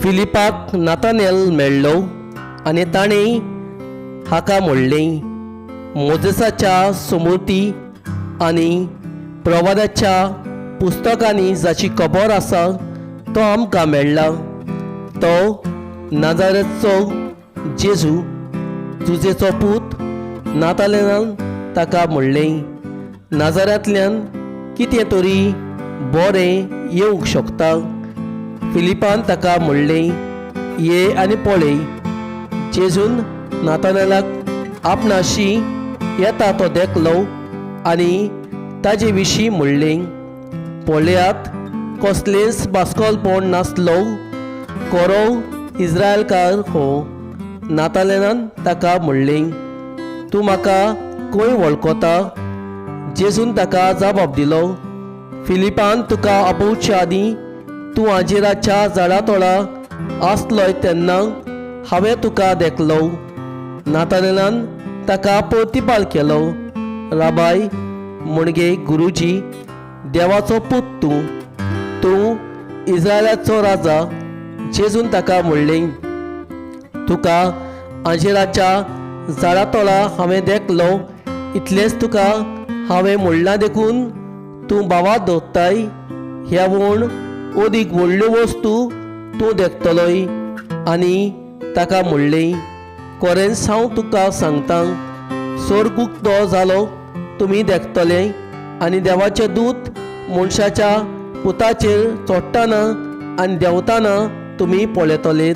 फिलिपाक नातानेल मेळ्ळो आनी ताणें हाका म्हणलें, मोजेसाच्या समृती आनी प्रवादाच्या पुस्तकांनी जाची खबर आसा तो आमकां मेळ्ळा। तो नाजारेतचो जेजू तुजेचो पूत। नातालेनान ताका म्हणलें, नाजारांतल्यान कितें तरी बरें येवंक शकता। फिलिपान ताका म्हणलें, ये आनी पळय। जेजून नातानेलाक आपणाशी येता तो देखलो आनी ताजे विशीं म्हणलें, पळयात कसलेंच बास्कोलपण नासलो, खरो इस्रायलकार हो। नातालेनान ताका म्हणलें, तूं म्हाका खंय वळखता? जेजून ताका जबाब दिलो, फिलिपान तुका आपोवचे आदीं तूं आंजिराच्या झाडा तळा आसलोय तेन्ना हांवें तुका देखलो। नातानेलान ताका प्रतिपाल केलो, राबाय म्हणजे गुरुजी, देवाचो पूत तूं इस्रायलाचो राजा। जेजून ताका म्हणलें, तुका आंजिराच्या झाडा तळा हांवें देखलो, इतलेंच तुका हांवें म्हणलां देखून तूं भावा दोत्ताय? ह्या ओदीक व्हडल्यो वस्तू तूं देखतलोय। आनी ताका म्हणलें, खरेंच हांव तुका सांगतां, स्वर्ग उक्तो जालो तुमी देखतले आनी देवाचे दूत मनशाच्या पुताचेर चोडटाना आनी देंवताना तुमी पळयतलेत।